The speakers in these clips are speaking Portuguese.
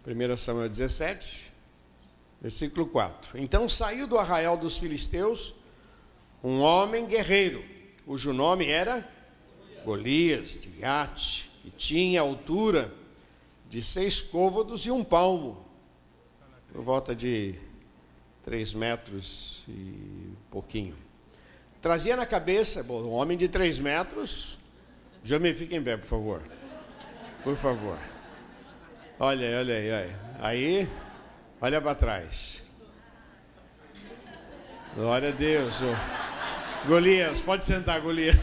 1 Samuel 17, versículo 4. Então saiu do arraial dos filisteus um homem guerreiro, cujo nome era Golias, de Gate, que tinha altura de 6 côvados e 1 palmo, por volta de 3 metros e pouquinho. Trazia na cabeça, um homem de 3 metros, já me fica em pé, por favor. Por favor. Olha aí, olha aí, olha. Aí, olha para trás. Glória a Deus. Golias, pode sentar, Golias.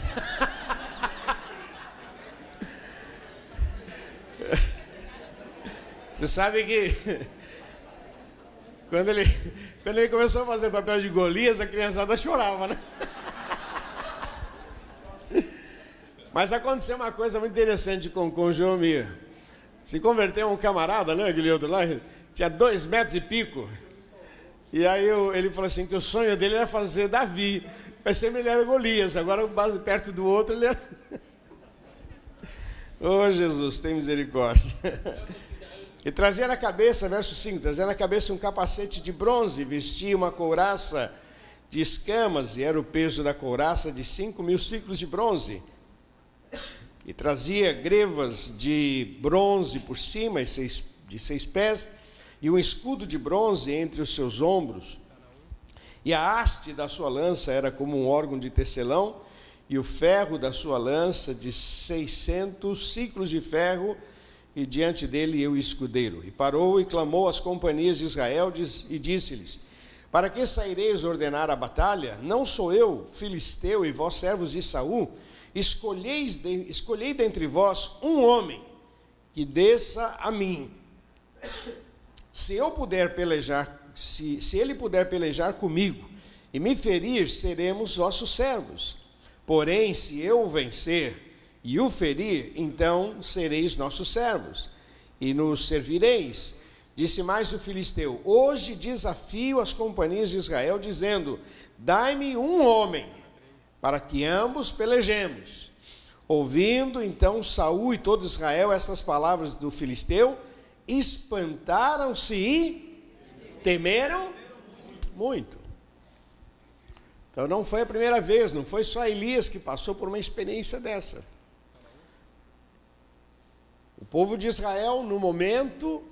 Você sabe que quando ele começou a fazer o papel de Golias, a criançada chorava, né? Mas aconteceu uma coisa muito interessante com o Joomir. Se converteu um camarada, né, Guilherme, lá, tinha 2 metros e pico. E aí ele falou assim, que o sonho dele era fazer Davi. Vai ser melhor Golias, agora perto do outro ele era... Oh, Jesus, tem misericórdia. E trazia na cabeça, verso 5, trazia na cabeça um capacete de bronze, vestia uma couraça de escamas, e era o peso da couraça de 5.000 ciclos de bronze. E trazia grevas de bronze por cima, de 6 pés, e um escudo de bronze entre os seus ombros. E a haste da sua lança era como um órgão de tecelão, e o ferro da sua lança de 600 ciclos de ferro, e diante dele eu escudeiro. E parou e clamou às companhias de Israel, e disse-lhes, para que saireis ordenar a batalha? Não sou eu, filisteu, e vós servos de Saul? Escolhei dentre vós um homem que desça a mim. Se eu puder pelejar, se ele puder pelejar comigo e me ferir, seremos vossos servos. Porém, se eu o vencer e o ferir, então sereis nossos servos e nos servireis. Disse mais o filisteu, hoje desafio as companhias de Israel, dizendo, dai-me um homem, para que ambos pelejemos. Ouvindo então Saul e todo Israel estas palavras do filisteu, espantaram-se e temeram muito. Então não foi a primeira vez, não foi só Elias que passou por uma experiência dessa. O povo de Israel, no momento,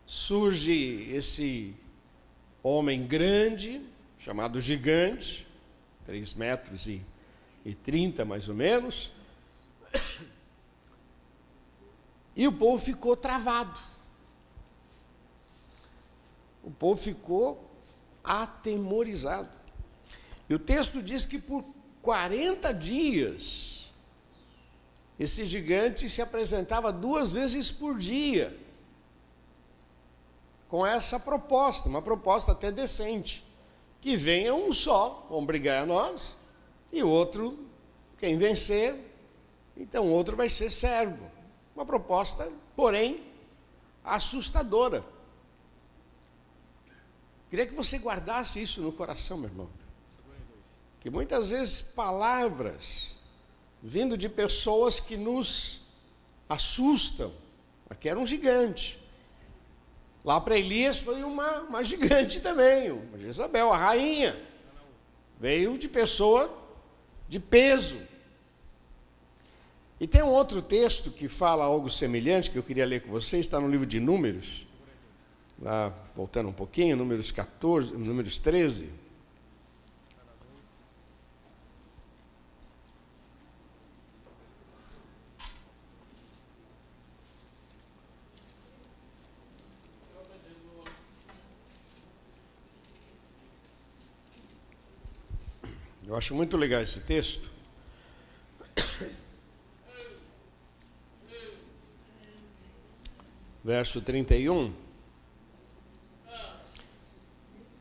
surge esse homem grande, chamado gigante, 3 metros e 30 mais ou menos, e o povo ficou travado. O povo ficou atemorizado. E o texto diz que por 40 dias, esse gigante se apresentava 2 vezes por dia, com essa proposta, uma proposta até decente, que venha um só, vão brigar a nós, e o outro, quem vencer, então o outro vai ser servo. Uma proposta, porém, assustadora. Queria que você guardasse isso no coração, meu irmão. Que muitas vezes palavras vindo de pessoas que nos assustam. Aqui era um gigante. Lá para Elias foi uma gigante também, uma Jezabel, a rainha. Veio de pessoa de peso. E tem um outro texto que fala algo semelhante, que eu queria ler com vocês, está no livro de Números, lá, voltando um pouquinho, Números 13. Eu acho muito legal esse texto. Verso 31.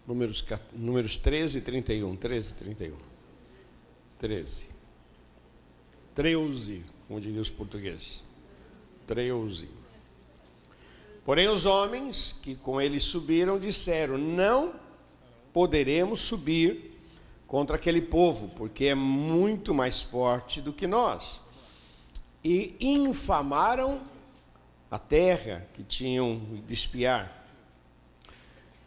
Números 13, 31. 13, 31. 13. 13, como diriam os portugueses. 13. Porém os homens que com ele subiram disseram, não poderemos subir contra aquele povo, porque é muito mais forte do que nós. E infamaram a terra que tinham de espiar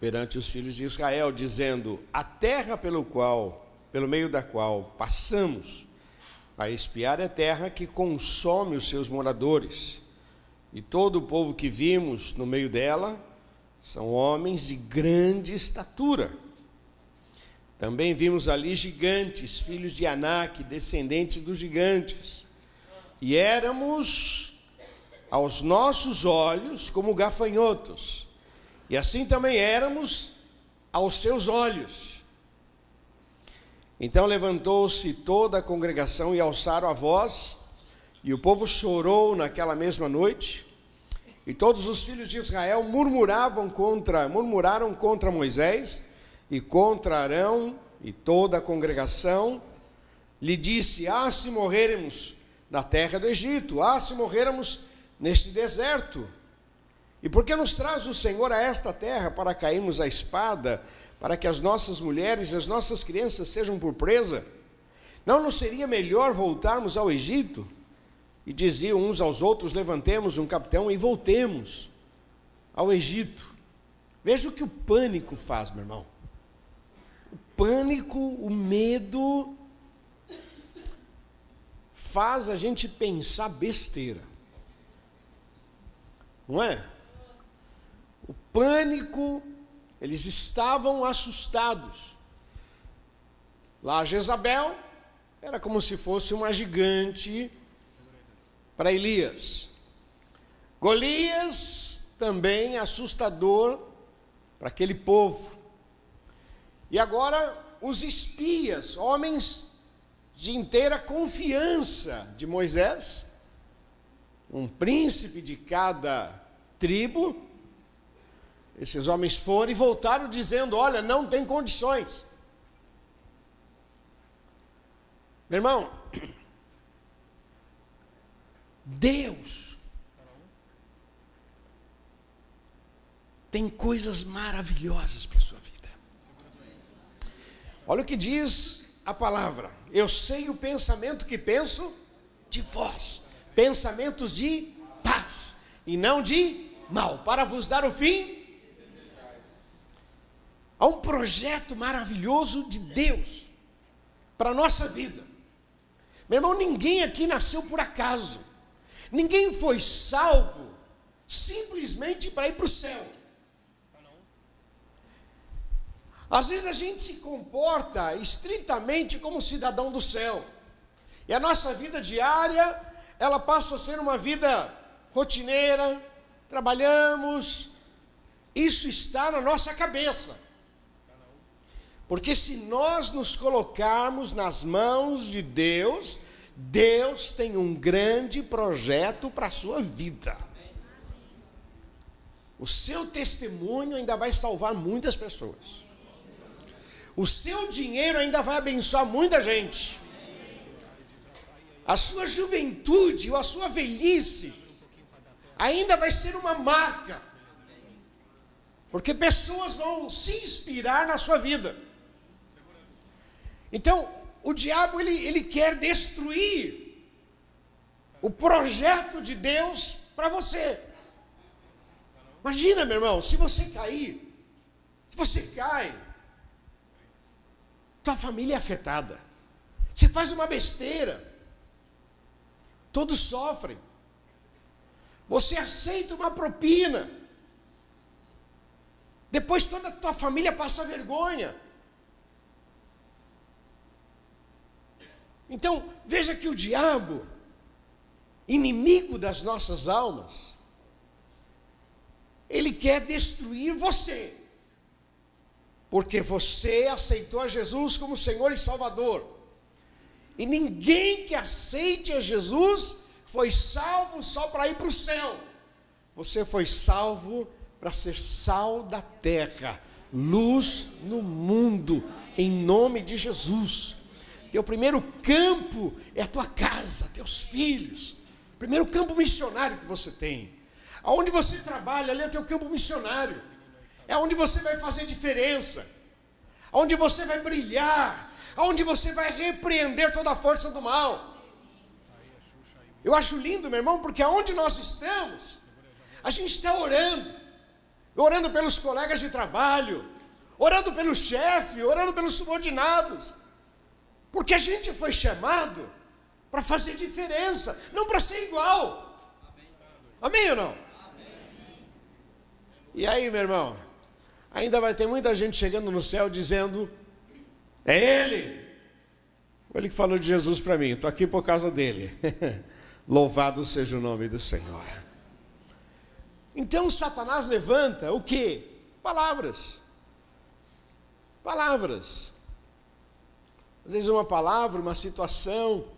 perante os filhos de Israel, dizendo: a terra pelo meio da qual passamos a espiar é terra que consome os seus moradores, e todo o povo que vimos no meio dela são homens de grande estatura. Também vimos ali gigantes, filhos de Anak, descendentes dos gigantes, e éramos aos nossos olhos como gafanhotos, e assim também éramos aos seus olhos. Então levantou-se toda a congregação e alçaram a voz, e o povo chorou naquela mesma noite, e todos os filhos de Israel murmuraram contra Moisés e contra Arão, e toda a congregação lhe disse: se morrermos na terra do Egito, se morrermos neste deserto, e por que nos traz o Senhor a esta terra para cairmos à espada, para que as nossas mulheres e as nossas crianças sejam por presa? Não nos seria melhor voltarmos ao Egito? E diziam uns aos outros: levantemos um capitão e voltemos ao Egito. Veja o que o pânico faz, meu irmão. O pânico, o medo, faz a gente pensar besteira, não é? O pânico, eles estavam assustados. Lá Jezabel era como se fosse uma gigante para Elias. Golias também assustador para aquele povo. E agora os espias, homens de inteira confiança de Moisés, um príncipe de cada tribo. Esses homens foram e voltaram dizendo: olha, não tem condições. Meu irmão, Deus tem coisas maravilhosas para a sua vida. Olha o que diz a palavra: eu sei o pensamento que penso de vós, pensamentos de paz e não de mal, para vos dar o fim. Há um projeto maravilhoso de Deus para a nossa vida. Meu irmão, ninguém aqui nasceu por acaso. Ninguém foi salvo simplesmente para ir para o céu. Às vezes a gente se comporta estritamente como cidadão do céu. E a nossa vida diária, ela passa a ser uma vida rotineira, trabalhamos. Isso está na nossa cabeça. Porque se nós nos colocarmos nas mãos de Deus, Deus tem um grande projeto para a sua vida. O seu testemunho ainda vai salvar muitas pessoas. O seu dinheiro ainda vai abençoar muita gente. A sua juventude ou a sua velhice ainda vai ser uma marca. Porque pessoas vão se inspirar na sua vida. Então, o diabo, ele quer destruir o projeto de Deus para você. Imagina, meu irmão, se você cair, se você cai, tua família é afetada. Você faz uma besteira, todos sofrem. Você aceita uma propina, depois toda a tua família passa vergonha. Então, veja que o diabo, inimigo das nossas almas, ele quer destruir você, porque você aceitou a Jesus como Senhor e Salvador. E ninguém que aceite a Jesus foi salvo só para ir para o céu. Você foi salvo para ser sal da terra, luz no mundo, em nome de Jesus. Teu primeiro campo é a tua casa, teus filhos. Primeiro campo missionário que você tem. Aonde você trabalha, ali é teu campo missionário. É onde você vai fazer diferença. Aonde você vai brilhar. Aonde você vai repreender toda a força do mal. Eu acho lindo, meu irmão, porque aonde nós estamos, A gente está orando pelos colegas de trabalho, orando pelo chefe, orando pelos subordinados, porque a gente foi chamado para fazer diferença, não para ser igual. Amém ou não? E aí, meu irmão, ainda vai ter muita gente chegando no céu dizendo: é ele. Foi ele que falou de Jesus para mim, estou aqui por causa dele. Louvado seja o nome do Senhor. Então Satanás levanta o quê? Palavras. Palavras. Às vezes uma palavra, uma situação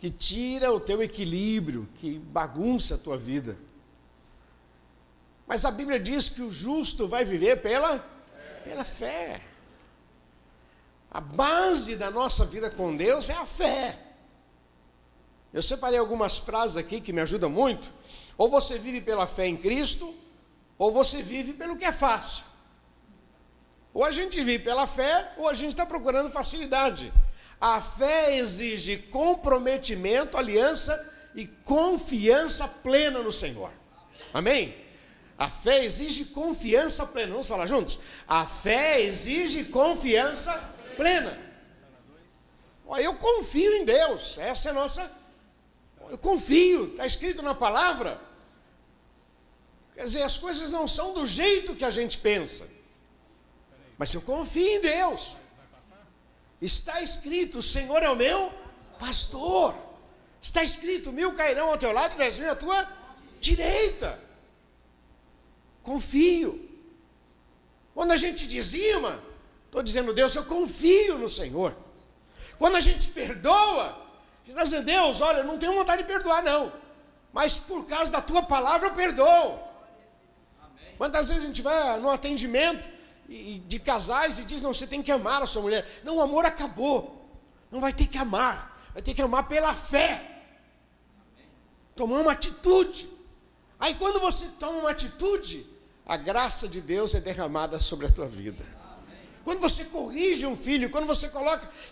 que tira o teu equilíbrio, que bagunça a tua vida. Mas a Bíblia diz que o justo vai viver pela fé. A base da nossa vida com Deus é a fé. Eu separei algumas frases aqui que me ajudam muito. Ou você vive pela fé em Cristo, ou você vive pelo que é fácil. Ou a gente vive pela fé, ou a gente está procurando facilidade. A fé exige comprometimento, aliança e confiança plena no Senhor. Amém? A fé exige confiança plena. Vamos falar juntos? A fé exige confiança plena. Eu confio em Deus. Essa é a nossa... Eu confio, está escrito na palavra. Quer dizer, as coisas não são do jeito que a gente pensa. Mas eu confio em Deus. Está escrito: o Senhor é o meu pastor. Está escrito: 1000 cairão ao teu lado, 10.000 à tua direita. Confio. Quando a gente dizima, estou dizendo: Deus, eu confio no Senhor. Quando a gente perdoa, está dizendo: Deus, olha, eu não tenho vontade de perdoar não, mas por causa da tua palavra eu perdoo. Amém. Quantas vezes a gente vai num atendimento de casais e diz: não, você tem que amar a sua mulher. Não, o amor acabou, não vai ter que amar, vai ter que amar pela fé. Amém. Tomar uma atitude. Aí quando você toma uma atitude, a graça de Deus é derramada sobre a tua vida. Amém. Quando você corrige um filho, quando você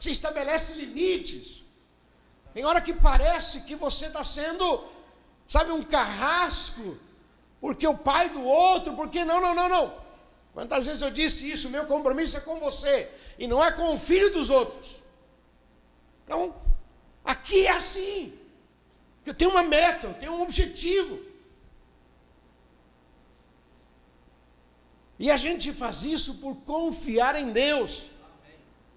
estabelece limites. Tem hora que parece que você está sendo, sabe, um carrasco, porque o pai do outro, porque não. Quantas vezes eu disse isso? Meu compromisso é com você, e não é com o filho dos outros. Então, aqui é assim. Eu tenho uma meta, eu tenho um objetivo. E a gente faz isso por confiar em Deus.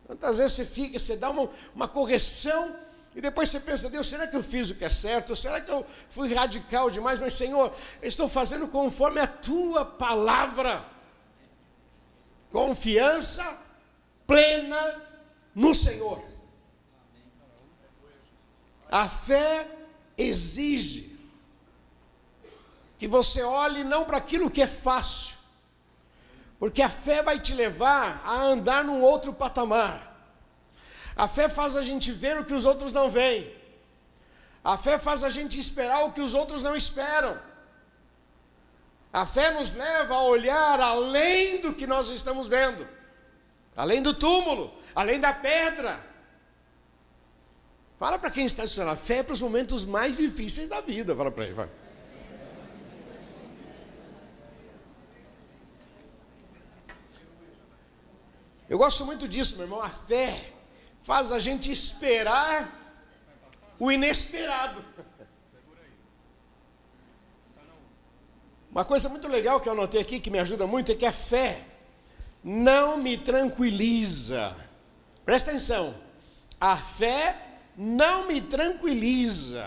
Quantas vezes você dá uma correção, e depois você pensa: Deus, será que eu fiz o que é certo? Será que eu fui radical demais? Mas Senhor, eu estou fazendo conforme a tua palavra. Confiança plena no Senhor. A fé exige que você olhe não para aquilo que é fácil, porque a fé vai te levar a andar num outro patamar. A fé faz a gente ver o que os outros não veem. A fé faz a gente esperar o que os outros não esperam. A fé nos leva a olhar além do que nós estamos vendo, além do túmulo, além da pedra. Fala para quem está estudando: a fé é para os momentos mais difíceis da vida. Fala para ele, vai. Eu gosto muito disso, meu irmão. A fé faz a gente esperar o inesperado. Uma coisa muito legal que eu anotei aqui, que me ajuda muito, é que a fé não me tranquiliza. Presta atenção. A fé não me tranquiliza.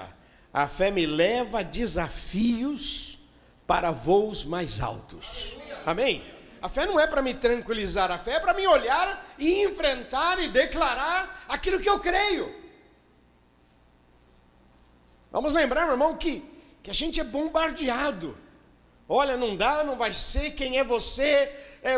A fé me leva a desafios para voos mais altos. Amém? A fé não é para me tranquilizar, a fé é para me olhar e enfrentar e declarar aquilo que eu creio. Vamos lembrar, meu irmão, que a gente é bombardeado. Olha, não dá, não vai ser, quem é você?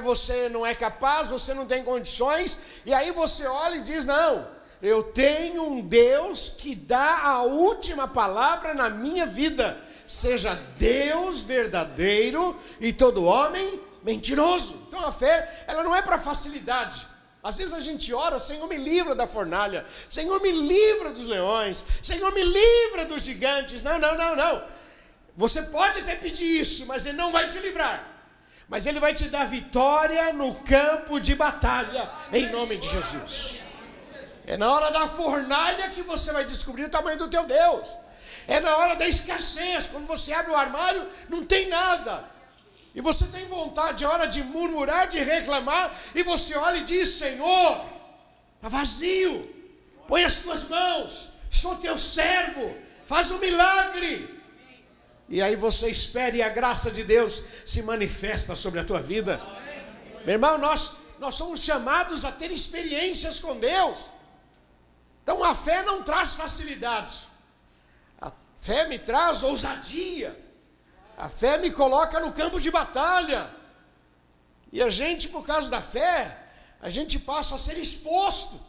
Você não é capaz, você não tem condições. E aí você olha e diz: não, eu tenho um Deus que dá a última palavra na minha vida. Seja Deus verdadeiro e todo homem mentiroso. Então a fé, ela não é para facilidade. Às vezes a gente ora: Senhor, me livra da fornalha, Senhor, me livra dos leões, Senhor, me livra dos gigantes. Não. Você pode até pedir isso, mas Ele não vai te livrar. Mas Ele vai te dar vitória no campo de batalha, em nome de Jesus. É na hora da fornalha que você vai descobrir o tamanho do teu Deus. É na hora da escassez, quando você abre o armário, não tem nada. E você tem vontade, é hora de murmurar, de reclamar, e você olha e diz: Senhor, está vazio, põe as tuas mãos, sou teu servo, faz um milagre. E aí você espera e a graça de Deus se manifesta sobre a tua vida. Meu irmão, nós somos chamados a ter experiências com Deus. Então a fé não traz facilidades. A fé me traz ousadia. A fé me coloca no campo de batalha. E a gente, por causa da fé, a gente passa a ser exposto.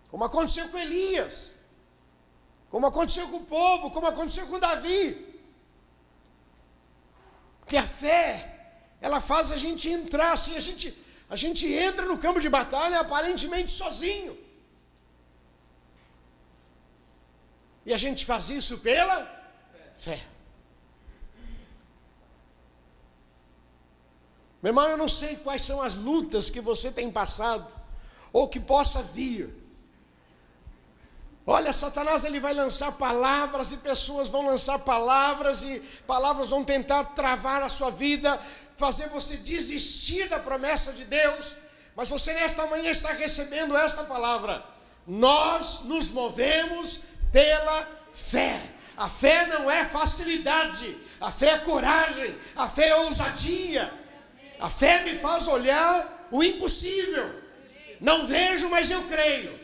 Como aconteceu com Elias. Como aconteceu com o povo, como aconteceu com Davi. Porque a fé, ela faz a gente entrar assim, a gente entra no campo de batalha aparentemente sozinho. E a gente faz isso pela fé. Meu irmão, eu não sei quais são as lutas que você tem passado, ou que possa vir. Olha, Satanás, ele vai lançar palavras, e pessoas vão lançar palavras, e palavras vão tentar travar a sua vida, fazer você desistir da promessa de Deus. Mas você nesta manhã está recebendo esta palavra: nós nos movemos pela fé. A fé não é facilidade, a fé é coragem, a fé é ousadia. A fé me faz olhar o impossível. Não vejo, mas eu creio.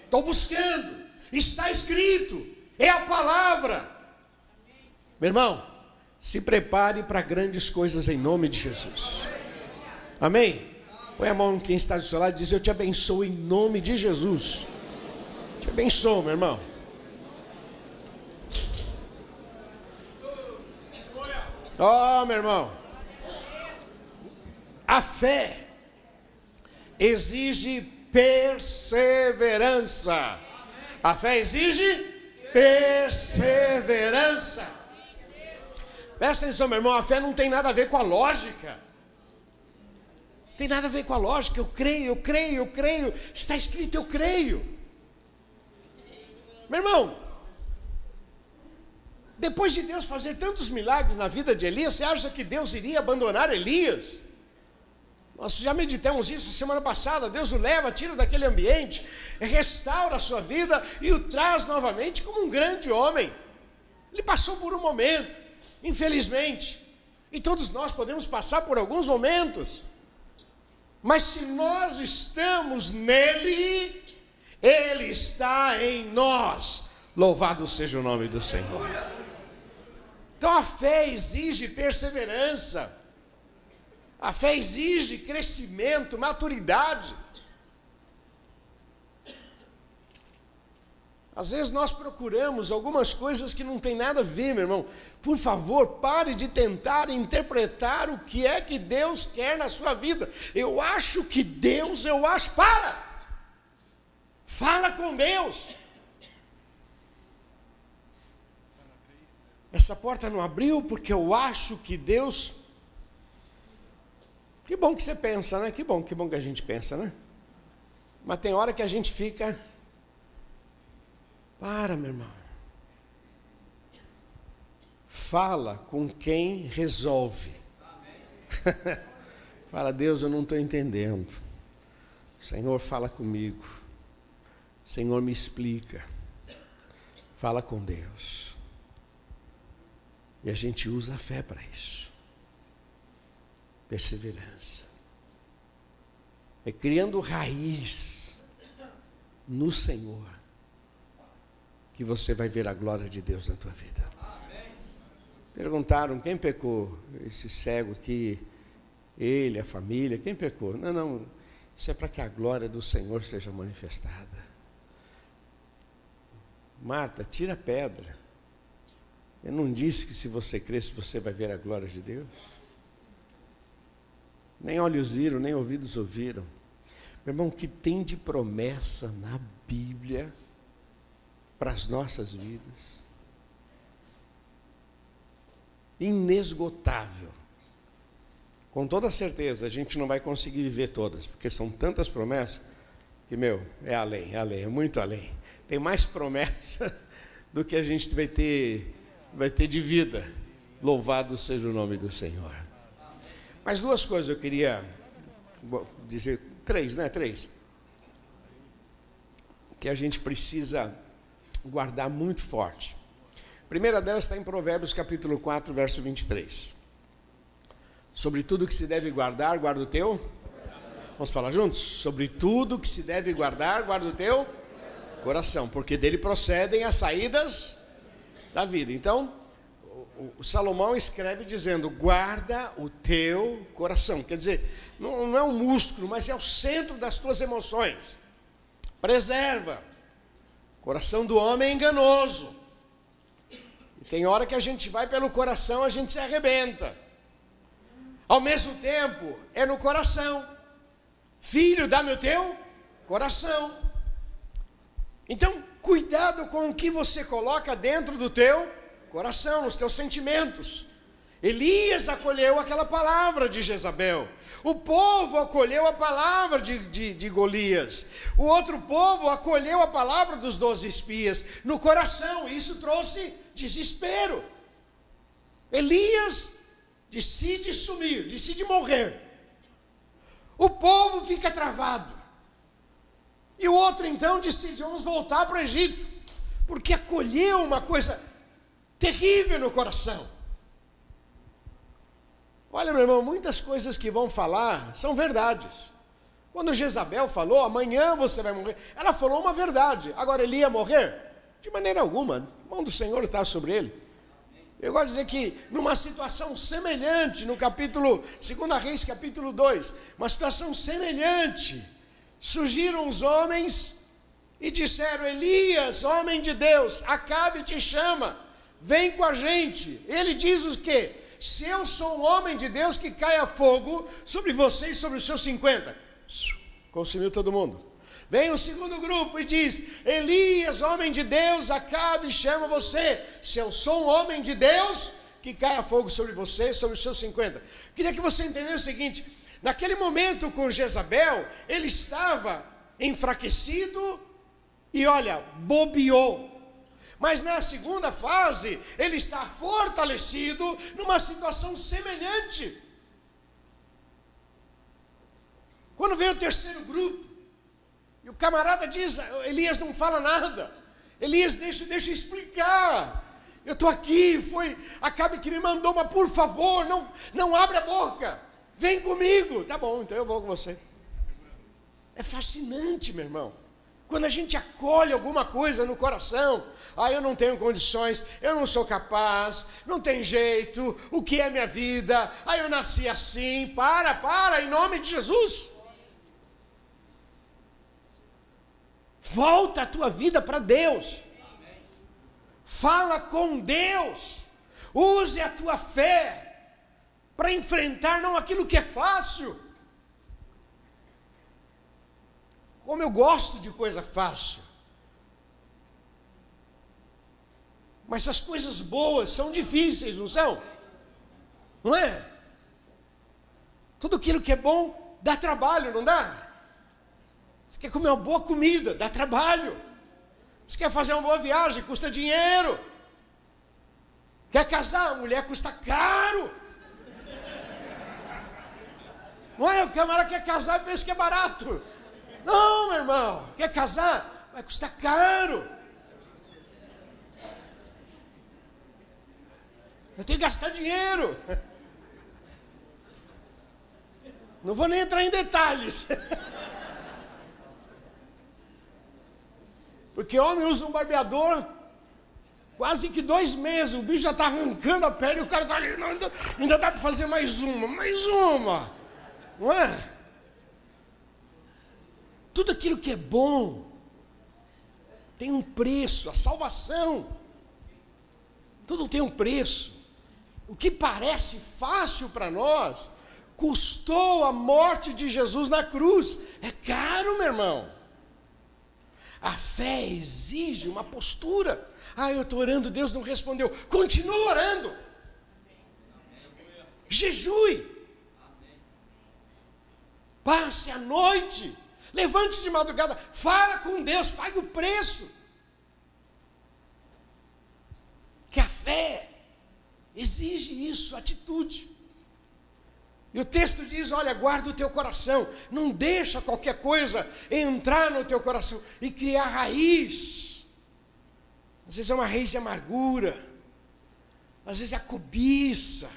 Estou buscando. Está escrito, é a palavra. Meu irmão, se prepare para grandes coisas em nome de Jesus. Amém? Põe a mão em quem está do seu lado e diz: eu te abençoo em nome de Jesus. Te abençoo, meu irmão. Oh, meu irmão, a fé exige perseverança. A fé exige perseverança. Presta atenção, meu irmão, a fé não tem nada a ver com a lógica. Tem nada a ver com a lógica. Eu creio. Está escrito, eu creio. Meu irmão, depois de Deus fazer tantos milagres na vida de Elias, você acha que Deus iria abandonar Elias? Nós já meditamos isso semana passada. Deus o leva, tira daquele ambiente, restaura a sua vida e o traz novamente como um grande homem. Ele passou por um momento, infelizmente, e todos nós podemos passar por alguns momentos, mas se nós estamos nele, ele está em nós. Louvado seja o nome do Senhor. Então a fé exige perseverança. A fé exige crescimento, maturidade. Às vezes nós procuramos algumas coisas que não tem nada a ver, meu irmão. Por favor, pare de tentar interpretar o que é que Deus quer na sua vida. Eu acho que Deus, para! Fala com Deus. Essa porta não abriu porque eu acho que Deus... Que bom que você pensa, né? Que bom que a gente pensa, né? Mas tem hora que a gente fica... Para, meu irmão. Fala com quem resolve. Fala: Deus, eu não estou entendendo. Senhor, fala comigo. Senhor, me explica. Fala com Deus. E a gente usa a fé para isso. Perseverança. É criando raiz no Senhor que você vai ver a glória de Deus na tua vida. Perguntaram: quem pecou? Esse cego aqui, ele, a família, quem pecou? Não, isso é para que a glória do Senhor seja manifestada. Marta, tira a pedra. Eu não disse que se você cresce, você vai ver a glória de Deus? Nem olhos viram, nem ouvidos ouviram. Meu irmão, o que tem de promessa na Bíblia para as nossas vidas? inesgotável. Com toda certeza, a gente não vai conseguir viver todas, porque são tantas promessas que, é além, é muito além. Tem mais promessa do que a gente vai ter de vida. Louvado seja o nome do Senhor. Mas duas coisas eu queria dizer, três, que a gente precisa guardar muito forte. A primeira delas está em Provérbios capítulo 4, verso 23. Sobre tudo que se deve guardar, guarda o teu. Vamos falar juntos? Sobre tudo que se deve guardar, guarda o teu coração, porque dele procedem as saídas da vida. Então, o Salomão escreve dizendo, guarda o teu coração. Quer dizer, não é um músculo, mas é o centro das tuas emoções. Preserva. O coração do homem é enganoso. E tem hora que a gente vai pelo coração, a gente se arrebenta. Ao mesmo tempo, é no coração. Filho, dá-me o teu coração. Então, cuidado com o que você coloca dentro do teu coração, nos teus sentimentos. Elias acolheu aquela palavra de Jezabel. O povo acolheu a palavra de Golias. O outro povo acolheu a palavra dos 12 espias no coração. Isso trouxe desespero. Elias decide sumir, decide morrer. O povo fica travado. E o outro então decide, vamos voltar para o Egito. Porque acolheu uma coisa terrível no coração. Olha, meu irmão, muitas coisas que vão falar são verdades. Quando Jezabel falou, amanhã você vai morrer, ela falou uma verdade. Agora, ele ia morrer? De maneira alguma, a mão do Senhor está sobre ele. Eu gosto de dizer que numa situação semelhante, no capítulo, 2 Reis, capítulo 2, uma situação semelhante, surgiram os homens e disseram, Elias, homem de Deus, Acabe te chama, vem com a gente. Ele diz o quê? Se eu sou um homem de Deus, que caia fogo sobre você e sobre os seus 50. Consumiu todo mundo. Vem o segundo grupo e diz, Elias, homem de Deus, Acabe chama você. Se eu sou um homem de Deus, que caia fogo sobre você e sobre os seus 50. Queria que você entendesse o seguinte, naquele momento com Jezabel, ele estava enfraquecido e olha, bobeou. Mas na segunda fase, ele está fortalecido numa situação semelhante. Quando vem o terceiro grupo, e o camarada diz, Elias não fala nada. Elias, deixa eu explicar. Eu estou aqui, Acabe que me mandou, mas por favor, não abre a boca. Vem comigo. Tá bom, então eu vou com você. É fascinante, meu irmão. Quando a gente acolhe alguma coisa no coração, eu não tenho condições, eu não sou capaz, não tem jeito, o que é minha vida? Eu nasci assim, para, em nome de Jesus. Volta a tua vida para Deus. Fala com Deus. Use a tua fé para enfrentar não aquilo que é fácil. Como eu gosto de coisa fácil. Mas as coisas boas são difíceis, não são? Não é? Tudo aquilo que é bom dá trabalho, não dá? Você quer comer uma boa comida, dá trabalho. Você quer fazer uma boa viagem, custa dinheiro. Quer casar, a mulher custa caro. Não é? O camarada quer casar e pensa que é barato. Não, meu irmão, quer casar, vai custar caro. Eu tenho que gastar dinheiro. Não vou nem entrar em detalhes. Porque homem usa um barbeador quase que 2 meses, o bicho já está arrancando a pele e o cara está ali, ainda dá para fazer mais uma, não é? Tudo aquilo que é bom tem um preço, a salvação, tudo tem um preço. O que parece fácil para nós, custou a morte de Jesus na cruz, é caro, meu irmão. A fé exige uma postura. Eu estou orando, Deus não respondeu. Continua orando. Jejue. Passe a noite. Levante de madrugada. Fala com Deus. Pague o preço. Que a fé exige isso, atitude. E o texto diz, olha, guarda o teu coração. Não deixa qualquer coisa entrar no teu coração e criar raiz. Às vezes é uma raiz de amargura. Às vezes é a cobiça.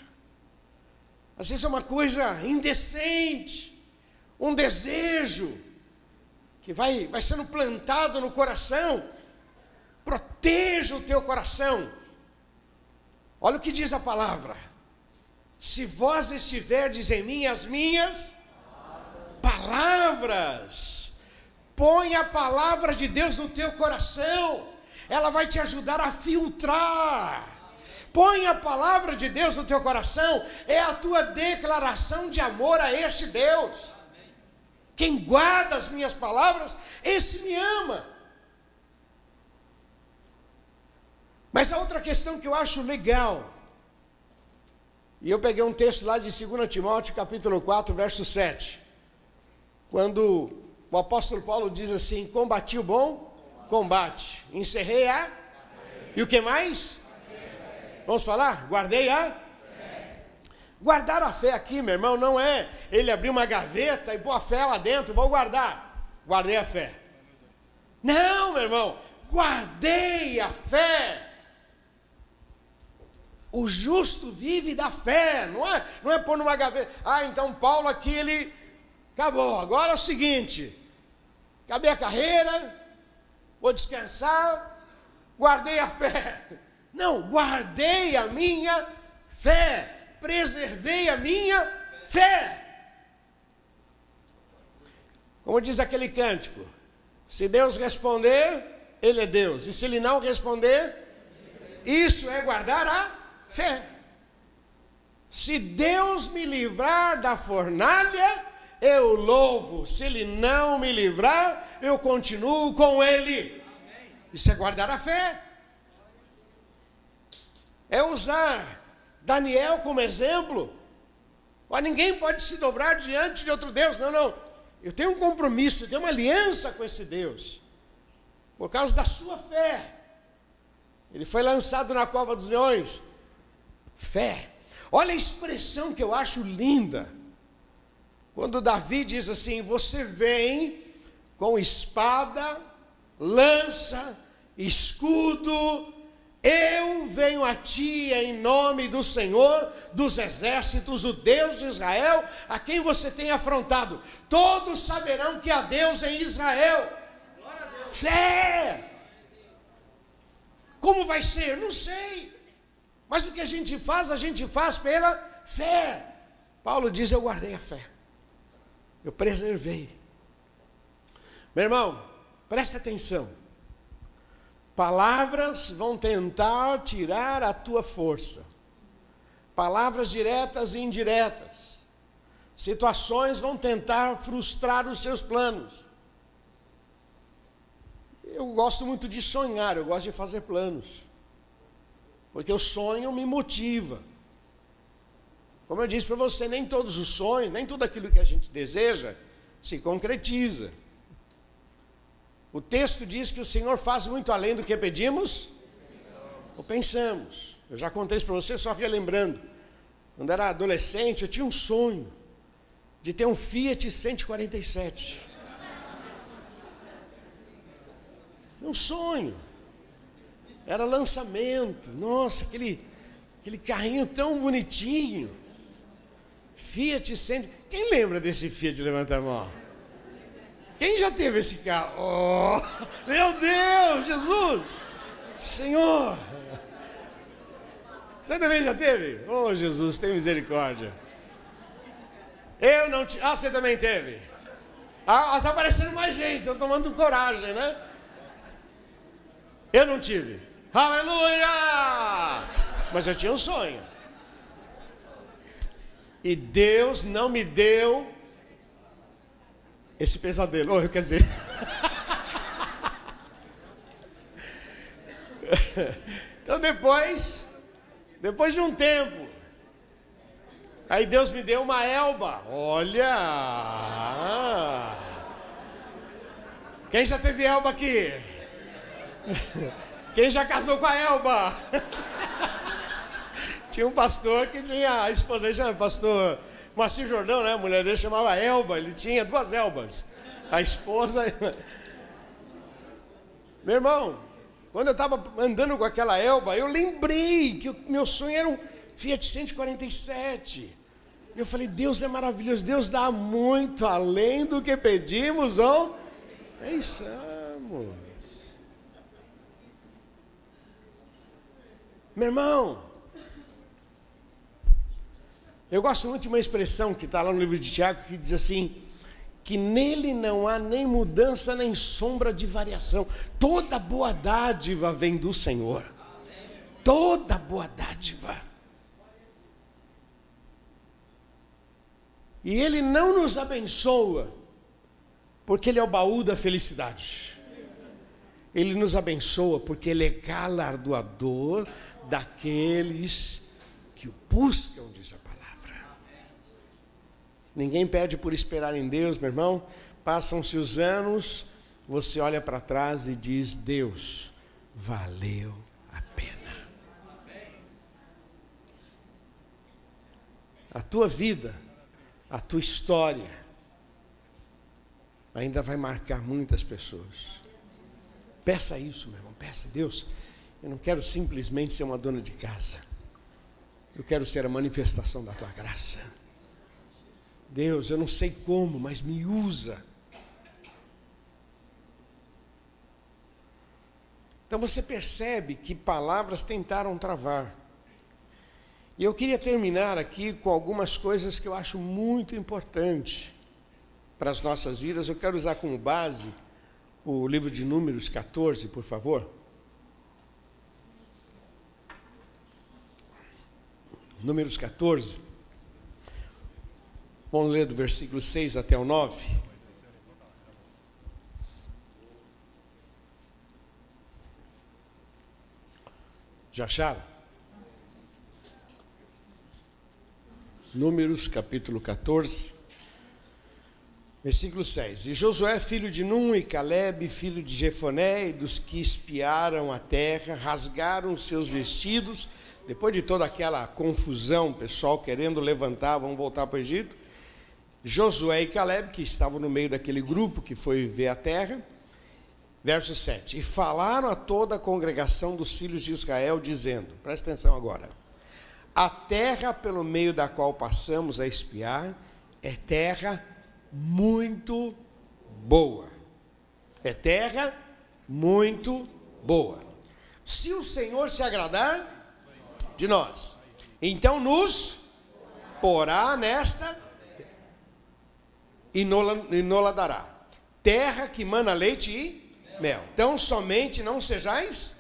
Às vezes é uma coisa indecente. Um desejo que vai sendo plantado no coração. Proteja o teu coração. Olha o que diz a palavra. Se vós estiverdes em mim, as minhas palavras. Põe a palavra de Deus no teu coração. Ela vai te ajudar a filtrar. Põe a palavra de Deus no teu coração. É a tua declaração de amor a este Deus. Quem guarda as minhas palavras, esse me ama. Mas a outra questão que eu acho legal, e eu peguei um texto lá de 2 Timóteo, capítulo 4, verso 7, quando o apóstolo Paulo diz assim, combati o bom combate, encerrei a... E o que mais? Vamos falar? Guardei a... Guardar a fé aqui, meu irmão, não é ele abrir uma gaveta e pôr a fé lá dentro, vou guardar. Guardei a fé. Não, meu irmão, guardei a fé. O justo vive da fé, não é pôr numa gaveta. Ah, então Paulo aqui, ele acabou. Agora é o seguinte, acabei a carreira, vou descansar, guardei a fé. Não, guardei a minha fé. Preservei a minha fé. Como diz aquele cântico, se Deus responder, Ele é Deus. E se Ele não responder, isso é guardar a fé. Se Deus me livrar da fornalha, eu louvo. Se Ele não me livrar, eu continuo com Ele. Isso é guardar a fé. É usar Daniel como exemplo. Mas ninguém pode se dobrar diante de outro Deus. Não. Eu tenho um compromisso, eu tenho uma aliança com esse Deus. Por causa da sua fé. Ele foi lançado na cova dos leões. Fé. Olha a expressão que eu acho linda. Quando Davi diz assim, você vem com espada, lança, escudo. Eu venho a ti em nome do Senhor dos exércitos, o Deus de Israel, a quem você tem afrontado. Todos saberão que há Deus em Israel. Fé. Como vai ser? Não sei. Mas o que a gente faz pela fé. Paulo diz, eu guardei a fé. Eu preservei. Meu irmão, presta atenção. Palavras vão tentar tirar a tua força. Palavras diretas e indiretas. Situações vão tentar frustrar os seus planos. Eu gosto muito de sonhar, eu gosto de fazer planos. Porque o sonho me motiva. Como eu disse para você, nem todos os sonhos, nem tudo aquilo que a gente deseja se concretiza. O texto diz que o Senhor faz muito além do que pedimos ou pensamos. Eu já contei isso para você, só relembrando. Quando era adolescente, eu tinha um sonho de ter um Fiat 147. Um sonho. Era lançamento. Nossa, aquele carrinho tão bonitinho. Fiat 100. Quem lembra desse Fiat? Levanta a mão. Quem já teve esse carro? Oh, meu Deus, Jesus! Senhor! Você também já teve? Oh, Jesus, tem misericórdia. Eu não tive. Ah, você também teve? Ah, tá aparecendo mais gente, estão tomando coragem, né? Eu não tive. Aleluia! Mas eu tinha um sonho. E Deus não me deu esse pesadelo. Oh, quer dizer... Então depois de um tempo, Aí Deus me deu uma Elba. Olha! Quem já teve Elba aqui? Quem já casou com a Elba? Tinha um pastor que tinha, a esposa dele chamava pastor Moacir Jordão, né? A mulher dele chamava Elba, ele tinha 2 Elbas. A esposa... Meu irmão, quando eu estava andando com aquela Elba, eu lembrei que o meu sonho era um Fiat 147. Eu falei, Deus é maravilhoso, Deus dá muito além do que pedimos ou pensamos. Meu irmão, eu gosto muito de uma expressão que está lá no livro de Tiago, que diz assim, que nele não há nem mudança, nem sombra de variação. Toda boa dádiva vem do Senhor. Toda boa dádiva. E Ele não nos abençoa, porque Ele é o baú da felicidade. Ele nos abençoa, porque Ele é galardoador daqueles que o buscam, diz a palavra. Ninguém perde por esperar em Deus, meu irmão. Passam-se os anos, você olha para trás e diz, Deus, valeu a pena. A tua vida, a tua história, ainda vai marcar muitas pessoas. Peça isso, meu irmão, peça, Deus, eu não quero simplesmente ser uma dona de casa. Eu quero ser a manifestação da tua graça. Deus, eu não sei como, mas me usa. Então você percebe que palavras tentaram travar. E eu queria terminar aqui com algumas coisas que eu acho muito importante para as nossas vidas. Eu quero usar como base o livro de Números 14, por favor. Números 14. Vamos ler do versículo 6 até o 9. Já acharam? Números capítulo 14, versículo 6. E Josué, filho de Num, e Calebe, filho de Jefoné, e dos que espiaram a terra, rasgaram os seus vestidos, depois de toda aquela confusão, o pessoal querendo levantar, vamos voltar para o Egito. Josué e Calebe, que estavam no meio daquele grupo que foi ver a terra, verso 7. E falaram a toda a congregação dos filhos de Israel, dizendo, presta atenção agora, a terra pelo meio da qual passamos a espiar é terra muito boa. É terra muito boa. Se o Senhor se agradar de nós, então nos porá nesta e nola dará. Terra que mana leite e mel. Então somente não sejais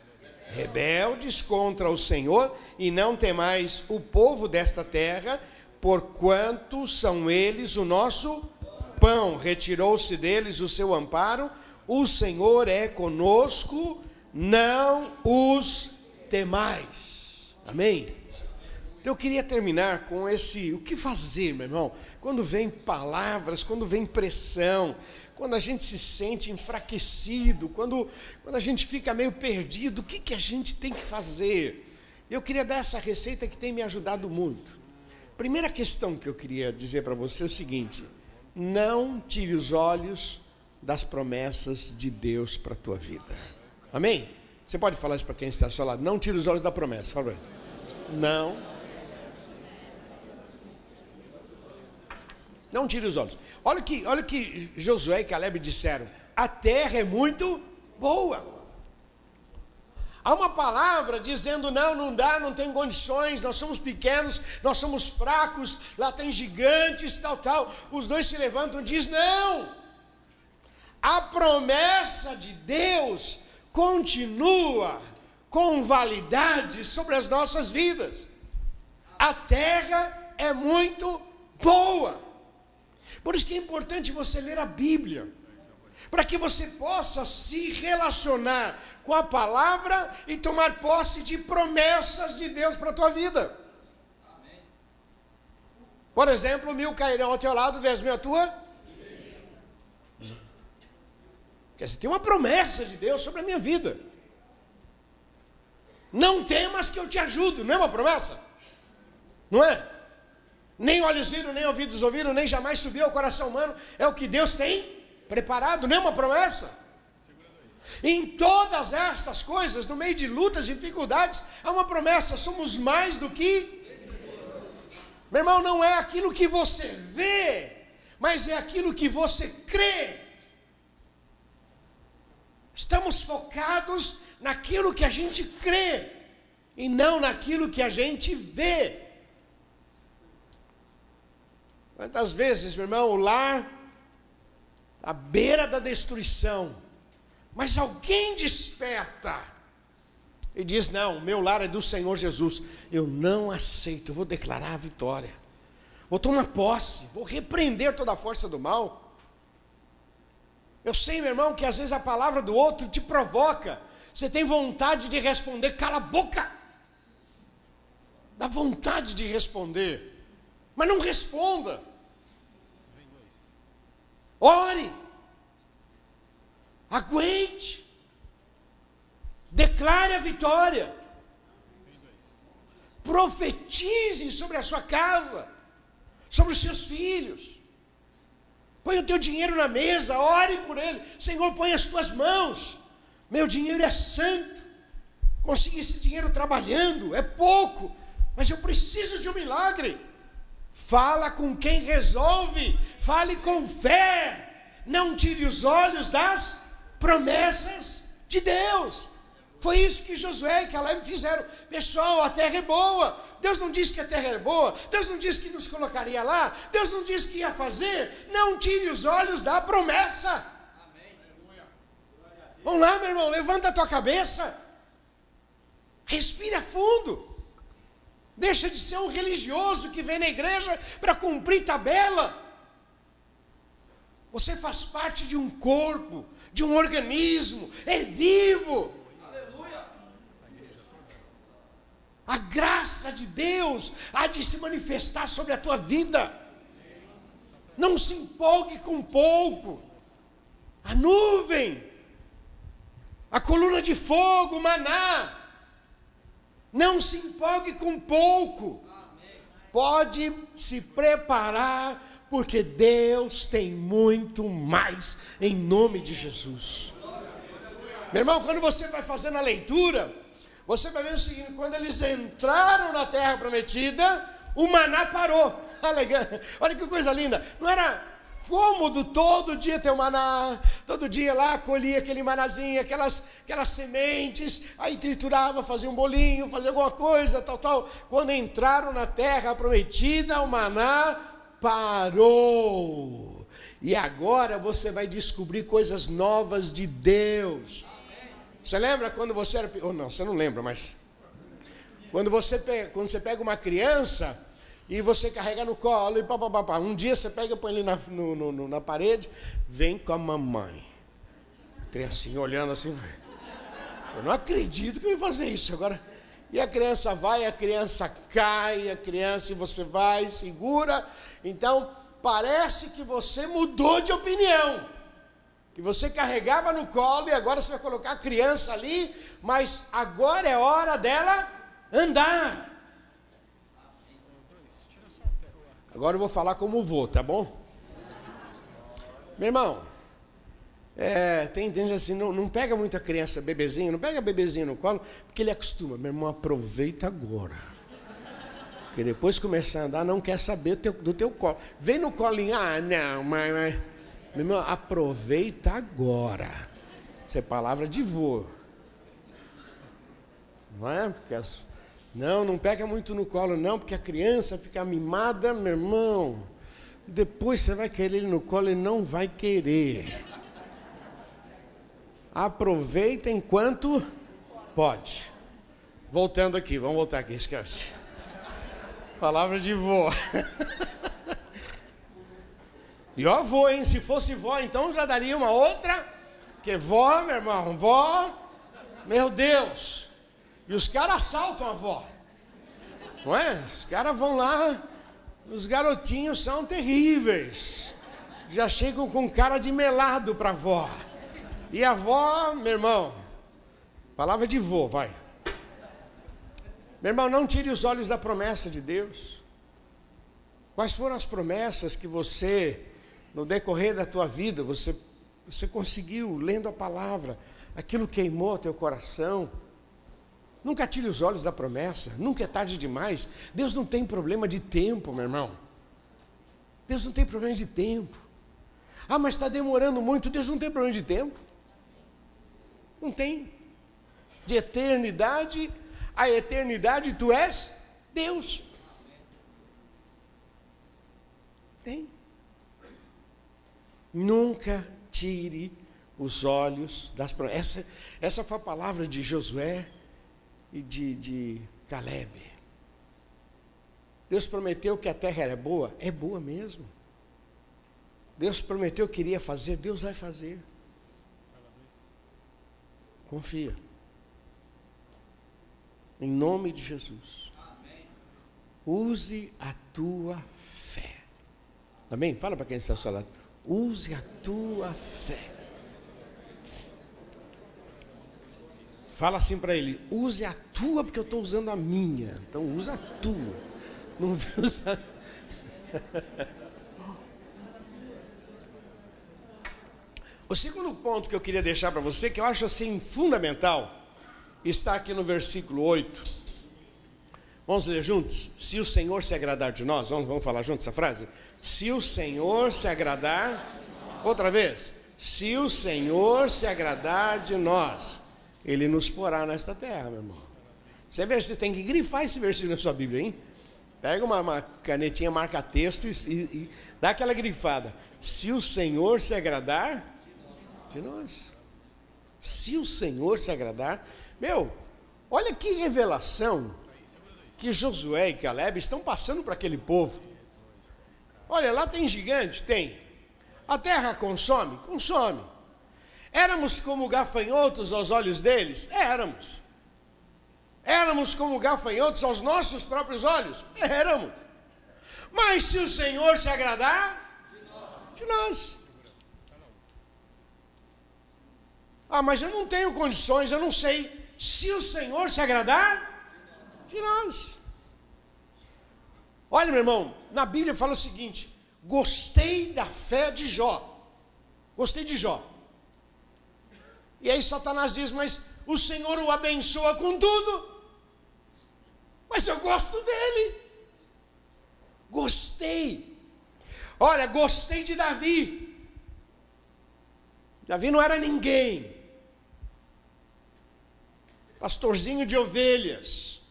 rebeldes contra o Senhor e não temais o povo desta terra, porquanto são eles o nosso pão. Retirou-se deles o seu amparo, o Senhor é conosco, não os temais. Amém? Eu queria terminar com o que fazer, meu irmão, quando vem palavras, quando vem pressão, quando a gente se sente enfraquecido, quando a gente fica meio perdido, o que a gente tem que fazer? Eu queria dar essa receita que tem me ajudado muito. Primeira questão que eu queria dizer para você é o seguinte: não tire os olhos das promessas de Deus para a tua vida. Amém? Você pode falar isso para quem está ao seu lado? Não tire os olhos da promessa. Fala aí. Não tire os olhos. Olha o que Josué e Calebe disseram. A terra é muito boa. Há uma palavra dizendo, não dá, não tem condições, nós somos pequenos, nós somos fracos, lá tem gigantes, tal. Os dois se levantam e dizem, não. A promessa de Deus continua com validade sobre as nossas vidas. A terra é muito boa. Por isso que é importante você ler a Bíblia, para que você possa se relacionar com a palavra e tomar posse de promessas de Deus para a tua vida. Por exemplo, 1000 cairão ao teu lado, 10.000 à tua. Quer dizer, tem uma promessa de Deus sobre a minha vida. Não temas que eu te ajudo, não é uma promessa? Não é? Nem olhos viram, nem ouvidos ouviram, nem jamais subiu ao coração humano. É o que Deus tem preparado, não é uma promessa? Em todas estas coisas, no meio de lutas e dificuldades, há uma promessa: somos mais do que... Meu irmão, não é aquilo que você vê, mas é aquilo que você crê. Estamos focados naquilo que a gente crê e não naquilo que a gente vê. Quantas vezes, meu irmão, o lar à beira da destruição, mas alguém desperta e diz: não, meu lar é do Senhor Jesus. Eu não aceito, eu vou declarar a vitória, vou tomar posse, vou repreender toda a força do mal. Eu sei, meu irmão, que às vezes a palavra do outro te provoca, você tem vontade de responder, cala a boca, dá vontade de responder, mas não responda. Ore, aguente, declare a vitória, profetize sobre a sua casa, sobre os seus filhos. Põe o teu dinheiro na mesa, ore por ele. Senhor, põe as tuas mãos. Meu dinheiro é santo. Consegui esse dinheiro trabalhando, é pouco, mas eu preciso de um milagre. Fala com quem resolve, fale com fé. Não tire os olhos das promessas de Deus. Foi isso que Josué e Caleb fizeram. Pessoal, a terra é boa. Deus não disse que a terra é boa. Deus não disse que nos colocaria lá. Deus não disse que ia fazer. Não tire os olhos da promessa. Vamos lá, meu irmão, levanta a tua cabeça. Respira fundo. Deixa de ser um religioso que vem na igreja para cumprir tabela. Você faz parte de um corpo, de um organismo, é vivo. A graça de Deus há de se manifestar sobre a tua vida. Não se empolgue com pouco. A nuvem, a coluna de fogo, o maná. Não se empolgue com pouco. Pode se preparar, porque Deus tem muito mais, em nome de Jesus. Meu irmão, quando você vai fazendo a leitura, você vai ver o seguinte: quando eles entraram na terra prometida, o maná parou. Olha que coisa linda. Não era cômodo todo dia ter o maná, todo dia lá colhia aquele manazinho, aquelas sementes, aí triturava, fazia um bolinho, fazia alguma coisa, tal. Quando entraram na terra prometida, o maná parou. E agora você vai descobrir coisas novas de Deus. Você lembra quando você era... Ou não, você não lembra, mas... Quando você pega uma criança e você carrega no colo e papapá. Um dia você pega e põe ele na parede, vem com a mamãe. Criancinha olhando assim, eu não acredito que eu ia fazer isso agora. E a criança vai, a criança cai, e você vai, segura. Então, parece que você mudou de opinião. Que você carregava no colo e agora você vai colocar a criança ali, mas agora é hora dela andar. Agora eu vou falar como vou, tá bom? Meu irmão, tem gente assim, não pega muita criança, bebezinho, não pega bebezinho no colo, porque ele acostuma. Meu irmão, aproveita agora. Porque depois começar a andar, não quer saber do teu colo. Vem no colinho, não, mas... Meu irmão, aproveita agora. Isso é palavra de vô. Não é? Porque não pega muito no colo, não, porque a criança fica mimada, meu irmão. Depois você vai querer ele no colo e não vai querer. Aproveita enquanto pode. Voltando aqui, vamos voltar aqui, esquece. Palavra de vô. E ó, vó, hein? Se fosse vó, então já daria uma outra. Porque vó, meu irmão, vó, meu Deus. E os caras assaltam a vó. Não é? Os caras vão lá, Os garotinhos são terríveis. Já chegam com cara de melado para a avó. E a avó, meu irmão, palavra de vô, vai. Meu irmão, não tire os olhos da promessa de Deus. Quais foram as promessas que você, no decorrer da tua vida, você conseguiu, lendo a palavra, aquilo queimou teu coração? Nunca tire os olhos da promessa, nunca é tarde demais. Deus não tem problema de tempo, meu irmão. Deus não tem problema de tempo. Ah, mas está demorando muito. Deus não tem problema de tempo. Não tem. De eternidade a eternidade, tu és Deus. Tem. Nunca tire os olhos das promessas. Essa foi a palavra de Josué e de Caleb. Deus prometeu que a terra era boa, é boa mesmo. Deus prometeu que iria fazer, Deus vai fazer. Confia. Em nome de Jesus. Use a tua fé. Amém? Fala para quem está ao seu lado. Use a tua fé. Fala assim para ele, use a tua, porque eu estou usando a minha. Então usa a tua. Não vem usar. O segundo ponto que eu queria deixar para você, que eu acho assim fundamental, está aqui no versículo 8. Vamos ler juntos? Se o Senhor se agradar de nós, vamos falar juntos essa frase? Se o Senhor se agradar, outra vez, se o Senhor se agradar de nós, Ele nos porá nesta terra, meu irmão. Você tem que grifar esse versículo na sua Bíblia, hein? Pega uma canetinha, marca texto e dá aquela grifada. Se o Senhor se agradar de nós. Se o Senhor se agradar. Meu, olha que revelação que Josué e Caleb estão passando para aquele povo. Olha, lá tem gigante? Tem. A terra consome? Consome. Éramos como gafanhotos aos olhos deles? Éramos. Éramos como gafanhotos aos nossos próprios olhos? Éramos. Mas se o Senhor se agradar de nós. Ah, mas eu não tenho condições, eu não sei. Se o Senhor se agradar de nós. Olha, meu irmão, na Bíblia fala o seguinte: gostei da fé de Jó. Gostei de Jó. E aí Satanás diz, mas o Senhor o abençoa com tudo. Mas eu gosto dele. Gostei. Olha, gostei de Davi. Davi não era ninguém. Pastorzinho de ovelhas.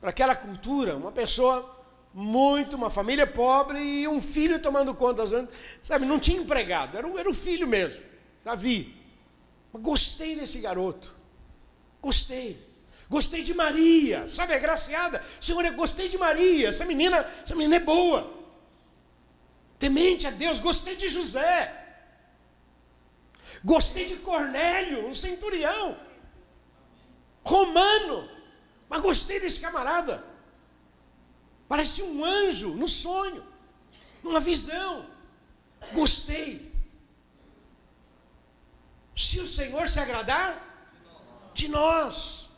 Para aquela cultura, uma pessoa uma família pobre e um filho tomando conta das outras. Sabe, não tinha empregado, era o filho mesmo, Davi. Mas gostei desse garoto. Gostei. Gostei de Maria, sabe, agraciada. Senhor, eu gostei de Maria, essa menina é boa. Temente a Deus, gostei de José. Gostei de Cornélio, um centurião. Romano. Mas gostei desse camarada. Parece um anjo no sonho, numa visão. Gostei. Se o Senhor se agradar de nós.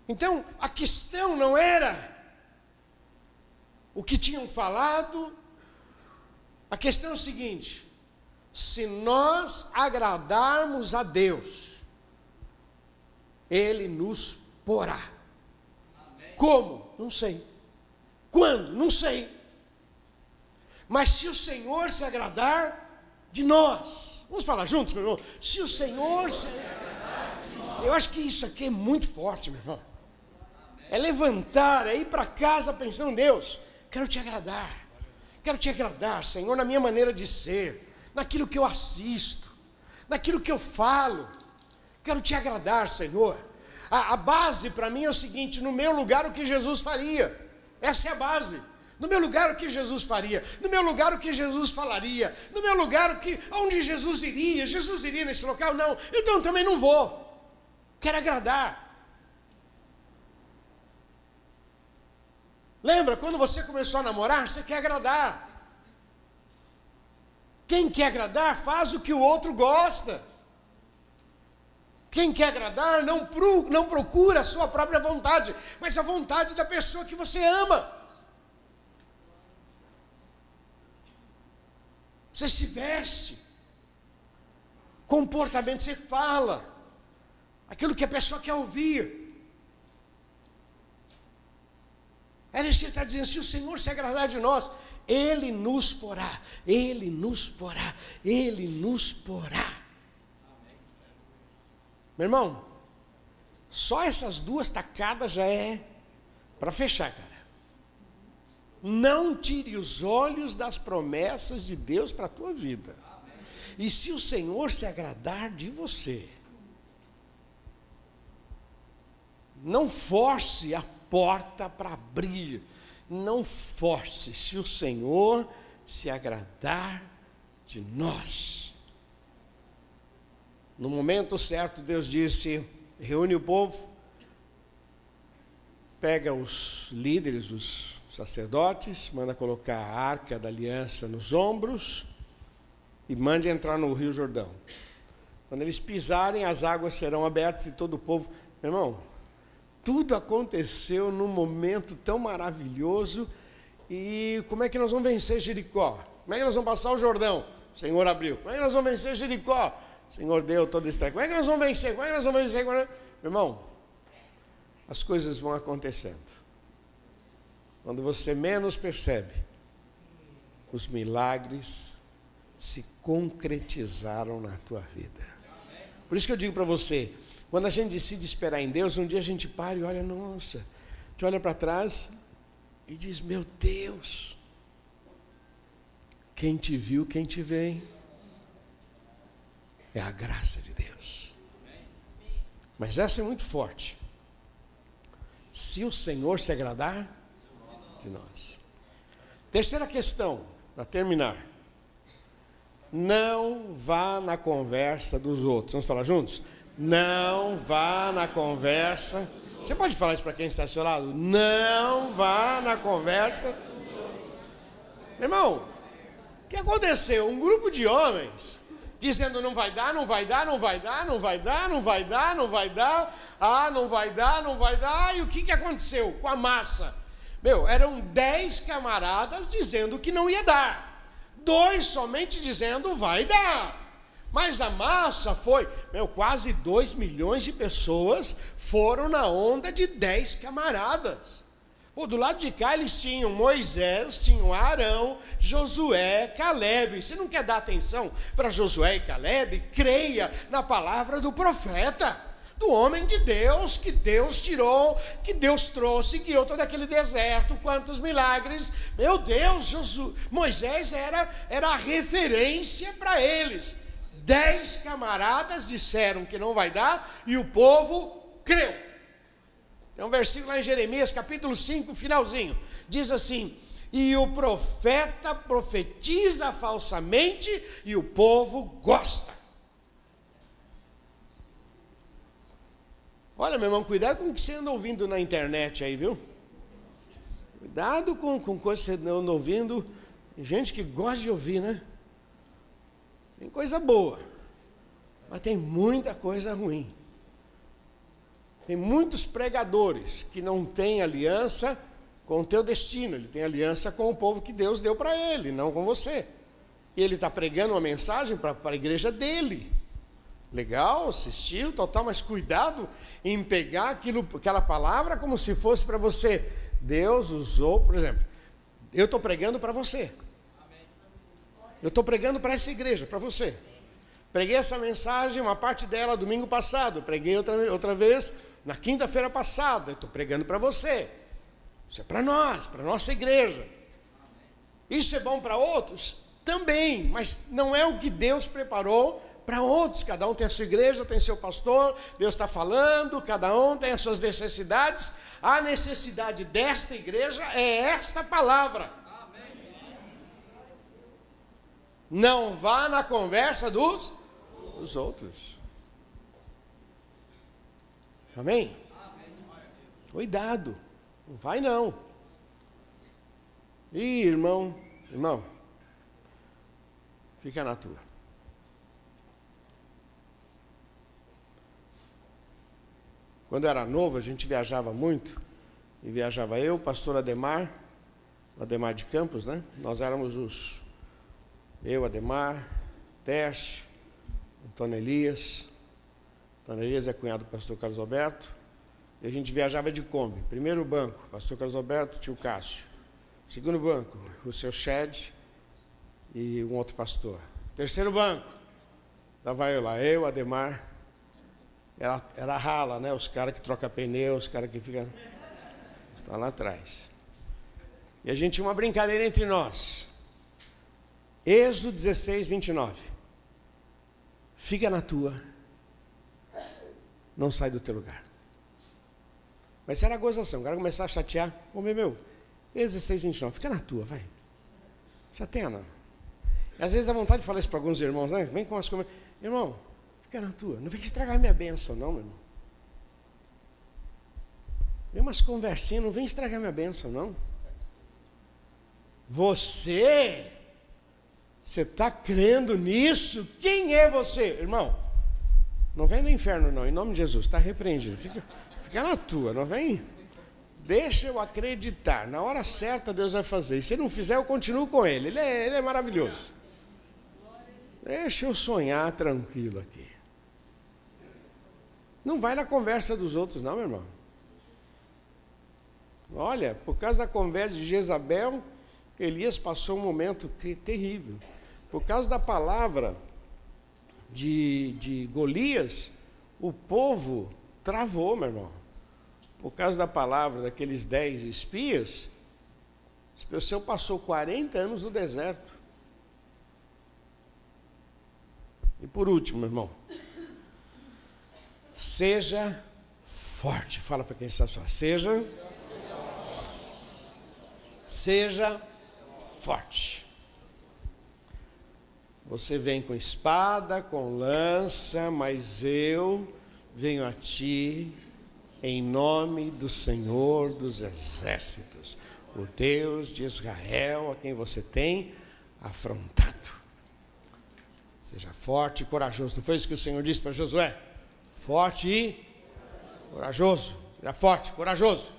Então, a questão não era o que tinham falado. A questão é o seguinte: se nós agradarmos a Deus, Ele nos porá. Como? Não sei. Quando? Não sei. Mas se o Senhor se agradar de nós. Vamos falar juntos, meu irmão? Se o Senhor se agradar de nós. Eu acho que isso aqui é muito forte, meu irmão. É levantar, é ir para casa pensando, Deus, quero te agradar, Senhor, na minha maneira de ser, naquilo que eu assisto, naquilo que eu falo. Quero te agradar, Senhor. A base para mim é o seguinte: no meu lugar o que Jesus faria. Essa é a base. No meu lugar o que Jesus faria, no meu lugar o que Jesus falaria, no meu lugar onde Jesus iria nesse local? Não, então também não vou. Quero agradar. Lembra, quando você começou a namorar, você quer agradar. Quem quer agradar faz o que o outro gosta. Quem quer agradar não procura a sua própria vontade, mas a vontade da pessoa que você ama. Você se veste, comportamento você fala, aquilo que a pessoa quer ouvir. Ele está dizendo, se o Senhor se agradar de nós, Ele nos porá, Ele nos porá, Ele nos porá. Meu irmão, só essas duas tacadas já é para fechar, cara. Não tire os olhos das promessas de Deus para a tua vida. E se o Senhor se agradar de você, não force a porta para abrir. Não force, se o Senhor se agradar de nós. No momento certo, Deus disse, reúne o povo, pega os líderes, os sacerdotes, manda colocar a arca da aliança nos ombros e mande entrar no Rio Jordão. Quando eles pisarem, as águas serão abertas e todo o povo... Meu irmão, tudo aconteceu num momento tão maravilhoso. E como é que nós vamos vencer Jericó? Como é que nós vamos passar o Jordão? O Senhor abriu. Como é que nós vamos vencer Jericó? O Senhor deu todo esse treco. Como é que nós vamos vencer? Como é que nós vamos vencer? Meu irmão, as coisas vão acontecendo. Quando você menos percebe, os milagres se concretizaram na tua vida. Por isso que eu digo para você, quando a gente decide esperar em Deus, um dia a gente para e olha, nossa, a gente olha para trás e diz, meu Deus, quem te viu, quem te vê, é a graça de Deus. Mas essa é muito forte. Se o Senhor se agradar de nós. Terceira questão, para terminar. Não vá na conversa dos outros. Vamos falar juntos? Não vá na conversa. Você pode falar isso para quem está ao seu lado? Não vá na conversa. Irmão, o que aconteceu? Um grupo de homens dizendo não vai dar, não vai dar, não vai dar, não vai dar, não vai dar, não vai dar, não vai dar, não vai dar. E o que aconteceu com a massa? Eram 10 camaradas dizendo que não ia dar. 2 somente dizendo vai dar. Mas a massa foi, quase 2 milhões de pessoas foram na onda de 10 camaradas. Do lado de cá eles tinham Moisés, tinham Arão, Josué, Calebe. Se não quer dar atenção para Josué e Calebe, creia na palavra do profeta, do homem de Deus, que Deus tirou, que Deus trouxe, guiou todo aquele deserto, quantos milagres. Meu Deus, Moisés era a referência para eles. 10 camaradas disseram que não vai dar e o povo creu. Tem um versículo lá em Jeremias, capítulo 5, finalzinho. Diz assim, e o profeta profetiza falsamente e o povo gosta. Olha, meu irmão, cuidado com o que você anda ouvindo na internet aí, viu? Cuidado com coisas que você anda ouvindo. Tem gente que gosta de ouvir, né? Tem coisa boa, mas tem muita coisa ruim. Tem muitos pregadores que não têm aliança com o teu destino. Ele tem aliança com o povo que Deus deu para ele, não com você. E ele está pregando uma mensagem para a igreja dele. Legal, assistiu, tal, mas cuidado em pegar aquela palavra como se fosse para você. Deus usou, por exemplo, eu estou pregando para você. Eu estou pregando para essa igreja, para você. Preguei essa mensagem, uma parte dela domingo passado. Preguei outra vez na quinta-feira passada. Estou pregando para você. Isso é para nós, para a nossa igreja. Isso é bom para outros? Também, mas não é o que Deus preparou para outros. Cada um tem a sua igreja, tem seu pastor. Deus está falando, cada um tem as suas necessidades. A necessidade desta igreja é esta palavra. Não vá na conversa dos outros. Amém? Cuidado, não vai não. Ih, irmão, fica na tua. Quando eu era novo, a gente viajava muito, e viajava eu, o pastor Ademar de Campos, né? Nós éramos eu, Ademar, Tércio, Antônio Elias é cunhado do pastor Carlos Alberto, e a gente viajava de Kombi. Primeiro banco, pastor Carlos Alberto, tio Cássio. Segundo banco, o seu Shed e um outro pastor. Terceiro banco, estava eu, Ademar. Era rala, né? Os caras que trocam pneu, os caras que ficam... Estão lá atrás. E a gente tinha uma brincadeira entre nós. Êxodo 16, 29. Fica na tua. Não sai do teu lugar. Mas isso era gozação. O cara começar a chatear. Ô meu, Êxodo 16, 29. Fica na tua, vai. Chateia não. E às vezes dá vontade de falar isso para alguns irmãos, né? Vem com as coisas. Irmão, fica na tua. Não vem estragar minha bênção, não, meu irmão. Vem umas conversinhas, não vem estragar minha bênção, não. Você está crendo nisso? Quem é você? Irmão, não vem do inferno, não. Em nome de Jesus, está repreendido. Fica na tua, não vem. Deixa eu acreditar. Na hora certa, Deus vai fazer. E se ele não fizer, eu continuo com ele. Ele é maravilhoso. Deixa eu sonhar tranquilo aqui. Não vai na conversa dos outros, não, meu irmão. Olha, por causa da conversa de Jezabel, Elias passou um momento terrível. Por causa da palavra de Golias, o povo travou, meu irmão. Por causa da palavra daqueles 10 espias, o senhor passou 40 anos no deserto. E por último, meu irmão, seja forte. Fala para quem está só. Seja forte. Você vem com espada, com lança, mas eu venho a ti em nome do Senhor dos Exércitos, o Deus de Israel, a quem você tem afrontado. Seja forte e corajoso. Não foi isso que o Senhor disse para Josué? Forte e corajoso. Seja forte, corajoso.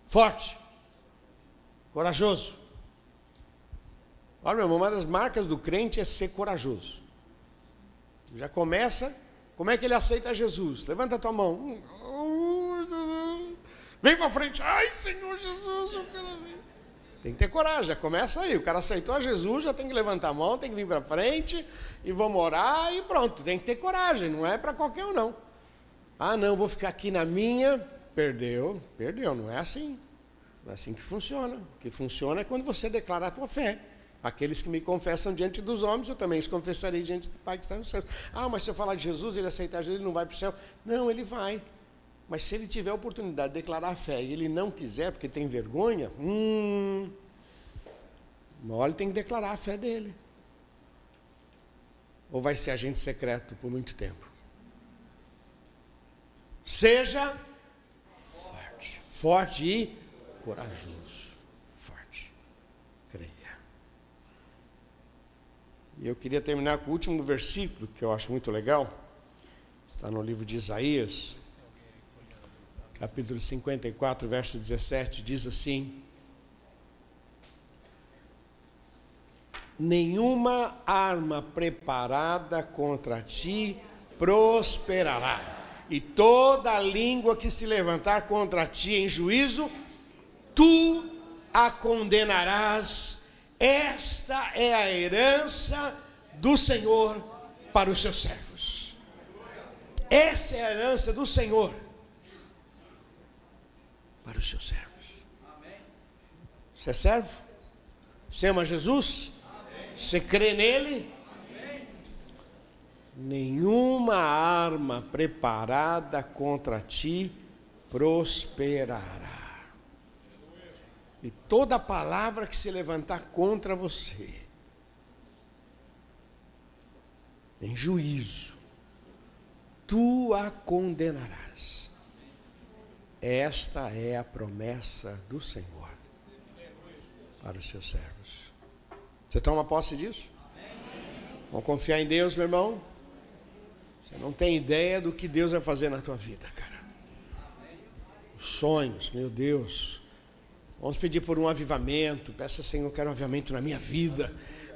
Forte, corajoso. Olha, meu irmão, uma das marcas do crente é ser corajoso. Já começa, como é que ele aceita Jesus? Levanta a tua mão. Vem para frente. Ai, Senhor Jesus, eu quero ver. Tem que ter coragem, já começa aí. O cara aceitou a Jesus, já tem que levantar a mão, tem que vir para frente e vamos orar e pronto. Tem que ter coragem, não é para qualquer um, não. Ah, não, vou ficar aqui na minha. Perdeu, não é assim. Não é assim que funciona. O que funciona é quando você declara a tua fé. Aqueles que me confessam diante dos homens, eu também os confessarei diante do Pai que está no céu. Ah, mas se eu falar de Jesus, ele aceitar Jesus, ele não vai para o céu. Não, ele vai. Mas se ele tiver a oportunidade de declarar a fé e ele não quiser, porque tem vergonha, uma hora ele tem que declarar a fé dele. Ou vai ser agente secreto por muito tempo. Seja forte e corajoso. Forte. Creia. E eu queria terminar com o último versículo, que eu acho muito legal. Está no livro de Isaías, capítulo 54, verso 17, diz assim: nenhuma arma preparada contra ti prosperará, e toda língua que se levantar contra ti em juízo, tu a condenarás. Esta é a herança do Senhor para os seus servos. Essa é a herança do Senhor para os seus servos. Você é servo? Você ama Jesus? Você crê nele? Nenhuma arma preparada contra ti prosperará. E toda palavra que se levantar contra você, em juízo, tu a condenarás. Esta é a promessa do Senhor. para os seus servos. Você toma posse disso? Vamos confiar em Deus, meu irmão? Você não tem ideia do que Deus vai fazer na tua vida, cara. Os sonhos, meu Deus. Vamos pedir por um avivamento. Peça, Senhor, eu quero um avivamento na minha vida,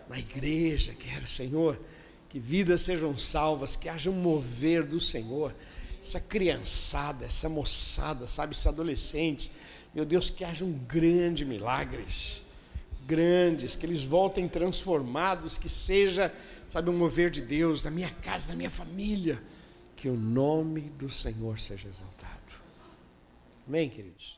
na igreja. Quero, Senhor, que vidas sejam salvas, que haja um mover do Senhor. Essa criançada, essa moçada, sabe, esses adolescentes. Meu Deus, que haja um grande milagres. Grandes, que eles voltem transformados, que seja, sabe, um mover de Deus na minha casa, na minha família. Que o nome do Senhor seja exaltado. Amém, queridos?